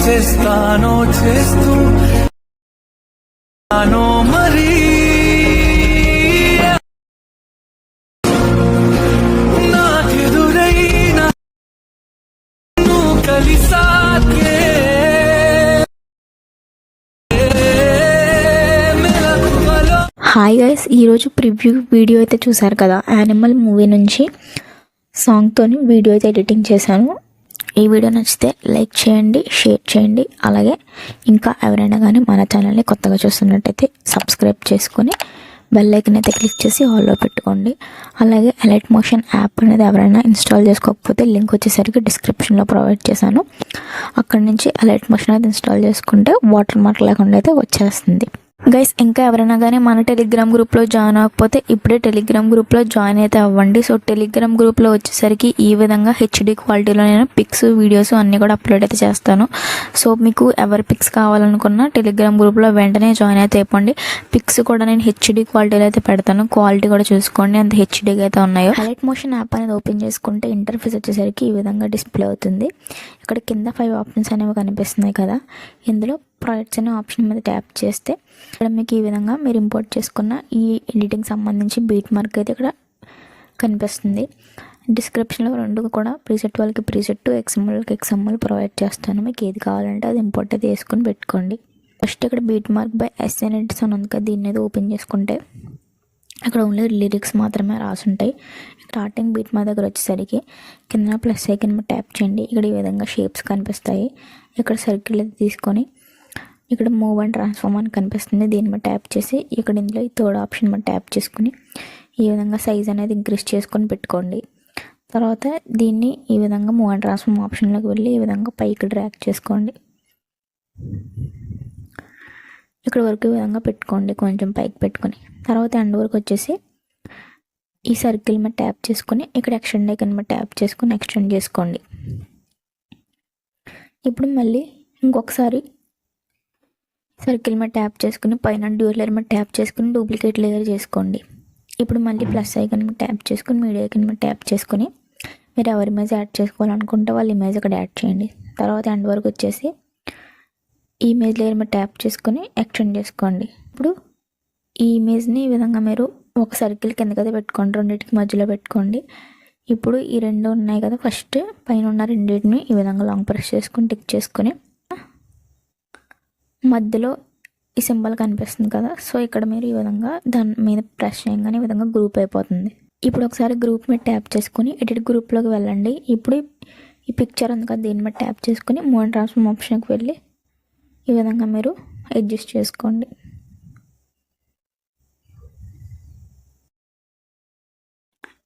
చేస్తానో చేస్తూ మరి నాకెదురైన కలిసాకే హాయ్ గైస్, ఈరోజు ప్రివ్యూ వీడియో అయితే చూసారు కదా. యానిమల్ మూవీ నుంచి సాంగ్తోని వీడియో అయితే ఎడిటింగ్ చేశాను. ఈ వీడియో నచ్చితే లైక్ చేయండి, షేర్ చేయండి. అలాగే ఇంకా ఎవరైనా కానీ మన ఛానల్ని కొత్తగా చూస్తున్నట్టయితే సబ్స్క్రైబ్ చేసుకొని బెల్ ఐకాన్ అయితే క్లిక్ చేసి ఆల్లో పెట్టుకోండి. అలాగే అలర్ట్ మోషన్ యాప్ అనేది ఎవరైనా ఇన్స్టాల్ చేసుకోకపోతే లింక్ వచ్చేసరికి డిస్క్రిప్షన్లో ప్రొవైడ్ చేశాను. అక్కడి నుంచి అలర్ట్ మోషన్ అయితే ఇన్స్టాల్ చేసుకుంటే వాటర్ మార్క్ లేకుండా అయితే వచ్చేస్తుంది. గైస్, ఇంకా ఎవరైనా కానీ మన టెలిగ్రామ్ గ్రూప్లో జాయిన్ అవ్వకపోతే ఇప్పుడే టెలిగ్రామ్ గ్రూప్లో జాయిన్ అయితే అవ్వండి. సో టెలిగ్రామ్ గ్రూప్లో వచ్చేసరికి ఈ విధంగా హెచ్డి క్వాలిటీలో నేను పిక్స్, వీడియోస్ అన్నీ కూడా అప్లోడ్ అయితే చేస్తాను. సో మీకు ఎవరి పిక్స్ కావాలనుకున్నా టెలిగ్రామ్ గ్రూప్లో వెంటనే జాయిన్ అయితే అయిపోండి. పిక్స్ కూడా నేను హెచ్డి క్వాలిటీలో అయితే పెడతాను. క్వాలిటీ కూడా చూసుకోండి ఎంత హెచ్డీగా అయితే ఉన్నాయో. హైలైట్ మోషన్ యాప్ అనేది ఓపెన్ చేసుకుంటే ఇంటర్ఫేస్ వచ్చేసరికి ఈ విధంగా డిస్ప్లే అవుతుంది. ఇక్కడ కింద 5 ఆప్షన్స్ అనేవి కనిపిస్తున్నాయి కదా. ఇందులో ప్రాజెక్ట్స్ అనే ఆప్షన్ మీద ట్యాప్ చేస్తే ఇక్కడ మీకు ఈ విధంగా మీరు ఇంపోర్ట్ చేసుకున్న ఈ ఎడిటింగ్ సంబంధించి బీట్ మార్క్ అయితే ఇక్కడ కనిపిస్తుంది. డిస్క్రిప్షన్లో 2 కూడా ప్రీసెట్ వాళ్ళకి ప్రీసెట్, ఎక్స్ఎంఎల్కి ఎక్స్ఎంఎల్ ప్రొవైడ్ చేస్తాను. మీకు ఏది కావాలంటే అది ఇంపోర్ట్ అయితే వేసుకొని పెట్టుకోండి. ఫస్ట్ ఇక్కడ beat mark by SN edits అని ఉంది కదా, దీన్ని అయితే ఓపెన్ చేసుకుంటే ఇక్కడ ఓన్లీ లిరిక్స్ మాత్రమే రాసుంటాయి. స్టార్టింగ్ బీట్ మా దగ్గర వచ్చేసరికి కింద ప్లస్ ఐకాన్ మీద ట్యాప్ చేయండి. ఇక్కడ ఈ విధంగా షేప్స్ కనిపిస్తాయి. ఇక్కడ సర్కిల్ అయితే తీసుకొని ఇక్కడ మూవ్ అండ్ ట్రాన్స్ఫార్మ్ అని కనిపిస్తుంది, దీని మీద ట్యాప్ చేసి ఇక్కడ ఇందులో ఈ 3rd ఆప్షన్ మీద ట్యాప్ చేసుకుని ఈ విధంగా సైజ్ అనేది ఇంక్రీజ్ చేసుకొని పెట్టుకోండి. తర్వాత దీన్ని ఈ విధంగా మూవ్ అండ్ ట్రాన్స్ఫార్మ్ ఆప్షన్లోకి వెళ్ళి ఈ విధంగా పైకి డ్రాగ్ చేసుకోండి. ఇక్కడ వరకు ఈ విధంగా పెట్టుకోండి, కొంచెం పైకి పెట్టుకొని. తర్వాత ఎండ్ వరకు వచ్చేసి ఈ సర్కిల్ మీద ట్యాప్ చేసుకొని ఇక్కడ ఎక్స్టెండ్ ఐకాన్ మీద ట్యాప్ చేసుకొని ఎక్స్టెండ్ చేసుకోండి. ఇప్పుడు మళ్ళీ ఇంకొకసారి సర్కిల్ మీద ట్యాప్ చేసుకుని పైన డ్యూయల్ లేయర్ మీద ట్యాప్ చేసుకుని డూప్లికేట్ లేయర్ చేసుకోండి. ఇప్పుడు మళ్ళీ ప్లస్ ఐకాన్ మీద ట్యాప్ చేసుకుని మీడియా ఐకాన్ మీద ట్యాప్ చేసుకొని మీరు ఎవరి ఇమేజ్ యాడ్ చేసుకోవాలనుకుంటే వాళ్ళ ఇమేజ్ అక్కడ యాడ్ చేయండి. తర్వాత ఎండ్ వరకు వచ్చేసి ఈ ఇమేజ్ లేయర్ మీద ట్యాప్ చేసుకొని ఎక్స్టెండ్ చేసుకోండి. ఇప్పుడు ఈ ఇమేజ్ని ఈ విధంగా మీరు ఒక సర్కిల్ కిందకైతే పెట్టుకోండి, రెండింటికి మధ్యలో పెట్టుకోండి. ఇప్పుడు ఈ 2 ఉన్నాయి కదా, ఫస్ట్ పైన ఉన్న రెండింటిని ఈ విధంగా లాంగ్ ప్రెస్ చేసుకుని టిక్ చేసుకుని మధ్యలో ఈ సింబల్ కనిపిస్తుంది కదా, సో ఇక్కడ మీరు ఈ విధంగా దాని మీద ప్రెస్ చేయగానే ఈ విధంగా గ్రూప్ అయిపోతుంది. ఇప్పుడు ఒకసారి గ్రూప్ మీద ట్యాప్ చేసుకుని ఎడిట్ గ్రూప్లోకి వెళ్ళండి. ఇప్పుడు ఈ పిక్చర్ ఉంది కదా, దీని మీద ట్యాప్ చేసుకుని మూవ్ అండ్ ట్రాన్స్ఫార్మ్ ఆప్షన్కి వెళ్ళి ఈ విధంగా మీరు అడ్జస్ట్ చేసుకోండి.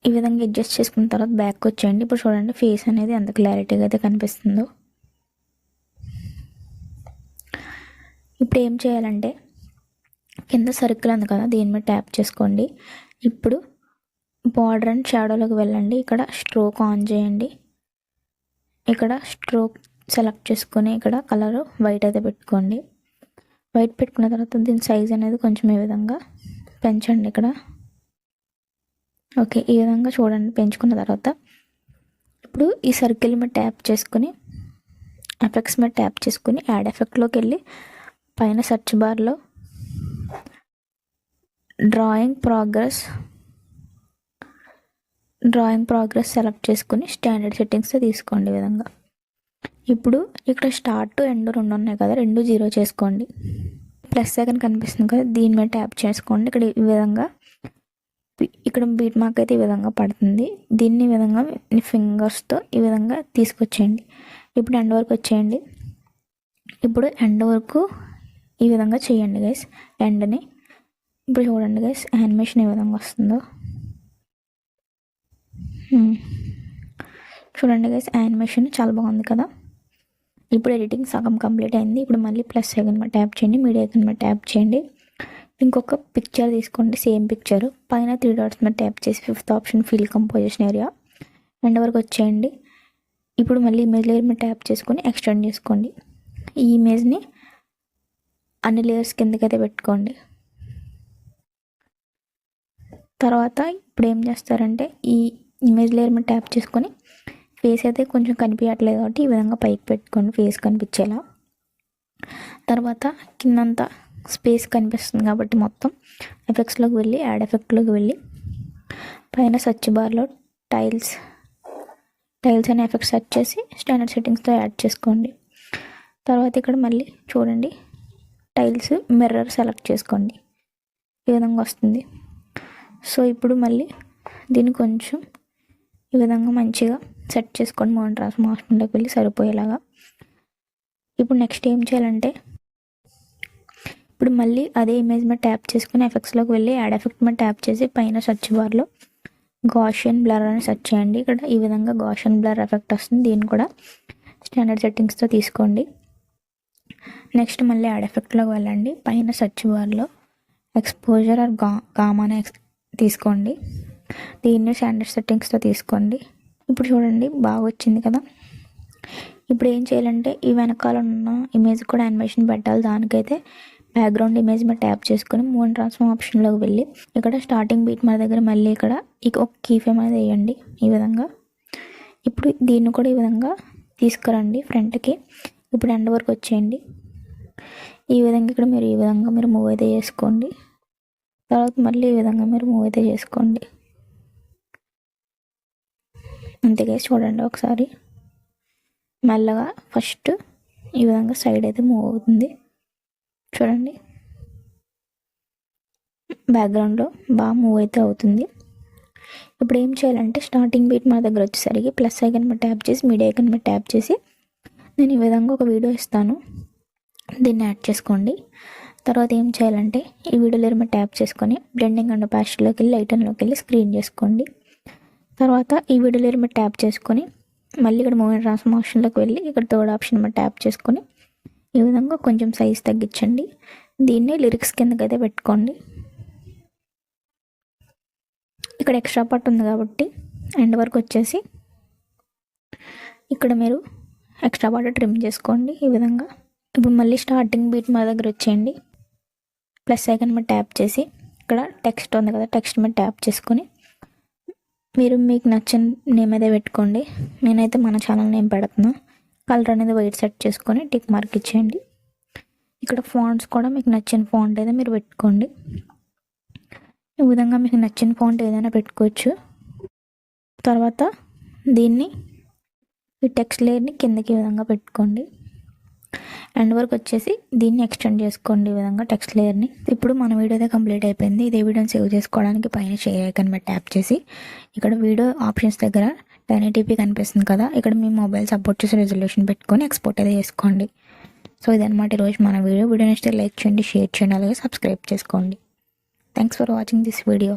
ఈ విధంగా అడ్జస్ట్ చేసుకున్న తర్వాత బ్యాక్ వచ్చేయండి. ఇప్పుడు చూడండి ఫేస్ అనేది ఎంత క్లారిటీగా అయితే కనిపిస్తుందో. ఇప్పుడు ఏం చేయాలంటే కింద సర్కిల్ ఉంది కదా, దీని మీద ట్యాప్ చేసుకోండి. ఇప్పుడు బార్డర్ అండ్ షాడోలోకి వెళ్ళండి. ఇక్కడ స్ట్రోక్ ఆన్ చేయండి. ఇక్కడ స్ట్రోక్ సెలెక్ట్ చేసుకొని ఇక్కడ కలర్ వైట్ అయితే పెట్టుకోండి. వైట్ పెట్టుకున్న తర్వాత దీని సైజ్ అనేది కొంచెం ఈ విధంగా పెంచండి. ఇక్కడ ఓకే, ఈ విధంగా చూడండి. పెంచుకున్న తర్వాత ఇప్పుడు ఈ సర్కిల్ మీద ట్యాప్ చేసుకుని ఎఫెక్ట్స్ మీద ట్యాప్ చేసుకుని యాడ్ ఎఫెక్ట్లోకి వెళ్ళి పైన సెర్చ్ బార్లో డ్రాయింగ్ ప్రోగ్రెస్ సెలెక్ట్ చేసుకుని స్టాండర్డ్ సెట్టింగ్స్ తీసుకోండి ఈ విధంగా. ఇప్పుడు ఇక్కడ స్టార్ట్ టు ఎండ్ 2 ఉన్నాయి కదా, 2 0 చేసుకోండి. ప్లస్ ఐకాన్ కనిపిస్తుంది కదా, దీని మీద ట్యాప్ చేసుకోండి. ఇక్కడ ఈ విధంగా ఇక్కడ బీట్ మార్క్ అయితే ఈ విధంగా పడుతుంది. దీన్ని ఈ విధంగా ఫింగర్స్తో ఈ విధంగా తీసుకొచ్చేయండి. ఇప్పుడు ఎండ్ వరకు వచ్చేయండి. ఇప్పుడు ఎండ్ వరకు ఈ విధంగా చేయండి గైస్ ఎండ్ని. ఇప్పుడు చూడండి గైస్ యానిమేషన్ ఏ విధంగా వస్తుందో చూడండి గైస్. యానిమేషన్ చాలా బాగుంది కదా. ఇప్పుడు ఎడిటింగ్ సగం కంప్లీట్ అయింది. ఇప్పుడు మళ్ళీ ప్లస్ ఐకాన్ మీద ట్యాప్ చేయండి, మీడియా ఐకాన్ మీద ట్యాప్ చేయండి. ఇంకొక పిక్చర్ తీసుకోండి, సేమ్ పిక్చర్ పైన 3 డాట్స్ మీద ట్యాప్ చేసి 5th option fill composition area end వరకు వచ్చేయండి. ఇప్పుడు మళ్ళీ ఇమేజ్ లేయర్ మీద ట్యాప్ చేసుకొని ఎక్స్టెండ్ చేసుకోండి. ఈ ఇమేజ్ని అన్ని లేయర్స్ కిందకైతే పెట్టుకోండి. తర్వాత ఇప్పుడు ఏం చేస్తారంటే ఈ ఇమేజ్ లేయర్ మీద ట్యాప్ చేసుకొని ఫేస్ అయితే కొంచెం కనిపించట్లేదు కాబట్టి ఈ విధంగా పైకి పెట్టుకోండి ఫేస్ కనిపించేలా. తర్వాత కిందంతా స్పేస్ కనిపిస్తుంది కాబట్టి మొత్తం ఎఫెక్ట్స్లోకి వెళ్ళి యాడ్ ఎఫెక్ట్లోకి వెళ్ళి పైన సెర్చ్ బార్లో టైల్స్ అనే ఎఫెక్ట్ సెర్చ్ చేసి స్టాండర్డ్ సెట్టింగ్స్తో యాడ్ చేసుకోండి. తర్వాత ఇక్కడ మళ్ళీ చూడండి టైల్స్ మిర్రర్ సెలెక్ట్ చేసుకోండి. ఈ విధంగా వస్తుంది. సో ఇప్పుడు మళ్ళీ దీన్ని కొంచెం ఈ విధంగా మంచిగా సెట్ చేసుకోండి. మోడర్న్ ట్రాన్స్ఫార్మేషన్లోకి వెళ్ళి సరిపోయేలాగా. ఇప్పుడు నెక్స్ట్ ఏం చేయాలంటే ఇప్పుడు మళ్ళీ అదే ఇమేజ్ మీద ట్యాప్ చేసుకుని ఎఫెక్ట్స్లోకి వెళ్ళి యాడ్ ఎఫెక్ట్ మీద ట్యాప్ చేసి పైన సెర్చ్ బార్లో గాషియన్ బ్లర్ అని సెర్చ్ చేయండి. ఇక్కడ ఈ విధంగా గాషియన్ బ్లర్ ఎఫెక్ట్ వస్తుంది. దీన్ని కూడా స్టాండర్డ్ సెట్టింగ్స్తో తీసుకోండి. నెక్స్ట్ మళ్ళీ యాడ్ ఎఫెక్ట్లోకి వెళ్ళండి. పైన సెర్చ్ బార్లో ఎక్స్పోజర్ ఆర్ గామాని తీసుకోండి. దీన్ని స్టాండర్డ్ సెట్టింగ్స్తో తీసుకోండి. ఇప్పుడు చూడండి బాగా వచ్చింది కదా. ఇప్పుడు ఏం చేయాలంటే ఈ వెనకాల ఉన్న ఇమేజ్ కూడా యానిమేషన్ పెట్టాలి. దానికైతే బ్యాక్గ్రౌండ్ ఇమేజ్ మీద ట్యాప్ చేసుకొని మోడర్న్ ట్రాన్స్ఫార్మ్ ఆప్షన్లోకి వెళ్ళి ఇక్కడ స్టార్టింగ్ బీట్ మన దగ్గర మళ్ళీ ఇక్కడ ఒక కీ ఫ్రేమ్ అనేది వేయండి ఈ విధంగా. ఇప్పుడు దీన్ని కూడా ఈ విధంగా తీసుకురండి ఫ్రంట్కి. ఇప్పుడు ఎండ్ వరకు వచ్చేయండి. ఈ విధంగా ఇక్కడ మీరు ఈ విధంగా మీరు మూవ్ అయితే చేసుకోండి. తర్వాత మళ్ళీ ఈ విధంగా మీరు మూవ్ అయితే చేసుకోండి. అంతేగా చూడండి ఒకసారి మెల్లగా ఫస్ట్ ఈ విధంగా సైడ్ అయితే మూవ్ అవుతుంది చూడండి. బ్యాక్గ్రౌండ్లో బాగా మూవ్ అయితే అవుతుంది. ఇప్పుడు ఏం చేయాలంటే స్టార్టింగ్ బీట్ మన దగ్గర వచ్చేసరికి ప్లస్ ఐకన్ మీద ట్యాప్ చేసి మీడియా ఐకన్ మీద ట్యాప్ చేసి నేను ఈ విధంగా ఒక వీడియో ఇస్తాను, దీన్ని యాడ్ చేసుకోండి. తర్వాత ఏం చేయాలంటే ఈ వీడియో లేయర్ మీద ట్యాప్ చేసుకొని బ్లెండింగ్ అండ్ ఒపాసిటీలోకి వెళ్ళి లైటన్లోకి వెళ్ళి స్క్రీన్ చేసుకోండి. తర్వాత ఈ వీడియో లేయర్ మీద ట్యాప్ చేసుకొని మళ్ళీ ఇక్కడ మూవీ ట్రాన్స్ఫార్మేషన్లోకి వెళ్ళి ఇక్కడ థర్డ్ ఆప్షన్ మీద ట్యాప్ చేసుకొని ఈ విధంగా కొంచెం సైజ్ తగ్గించండి. దీన్ని లిరిక్స్ కిందకైతే పెట్టుకోండి. ఇక్కడ ఎక్స్ట్రా పార్ట్ ఉంది కాబట్టి ఎండ్ వరకు వచ్చేసి ఇక్కడ మీరు ఎక్స్ట్రా పార్ట్ ట్రిమ్ చేసుకోండి ఈ విధంగా. ఇప్పుడు మళ్ళీ స్టార్టింగ్ బీట్ మా దగ్గర వచ్చేయండి. ప్లస్ ఐకన్ మీద ట్యాప్ చేసి ఇక్కడ టెక్స్ట్ ఉంది కదా, టెక్స్ట్ మీద ట్యాప్ చేసుకొని మీరు మీకు నచ్చిన నేమ్ అయితే పెట్టుకోండి. నేనైతే మన ఛానల్ నేమ్ పెడుతున్నా. కలర్ అనేది వైట్ సెట్ చేసుకొని టిక్ మార్క్ ఇచ్చేయండి. ఇక్కడ ఫాంట్స్ కూడా మీకు నచ్చిన ఫాంట్ అయితే మీరు పెట్టుకోండి. ఈ విధంగా మీకు నచ్చిన ఫాంట్ ఏదైనా పెట్టుకోవచ్చు. తర్వాత దీన్ని ఈ టెక్స్ట్ లేయర్ని కిందకి ఈ విధంగా పెట్టుకోండి. ఎండ్ వరకు వచ్చేసి దీన్ని ఎక్స్టెండ్ చేసుకోండి ఈ విధంగా టెక్స్ట్ లేయర్ని. ఇప్పుడు మన వీడియో అయితే కంప్లీట్ అయిపోయింది. ఇదే వీడియోని సేవ్ చేసుకోవడానికి పైన షేర్ ఐకాన్ మీద ట్యాప్ చేసి ఇక్కడ వీడియో ఆప్షన్స్ దగ్గర 1080p కనిపిస్తుంది కదా, ఇక్కడ మీ మొబైల్ సపోర్ట్ చేసే రెజల్యూషన్ పెట్టుకొని ఎక్స్పోర్ట్ అయితే చేసుకోండి. సో ఇదన్నమాట ఈరోజు మన వీడియో నచ్చితే లైక్ చేయండి, షేర్ చేయండి, అలాగే సబ్స్క్రైబ్ చేసుకోండి. Thanks for watching this video.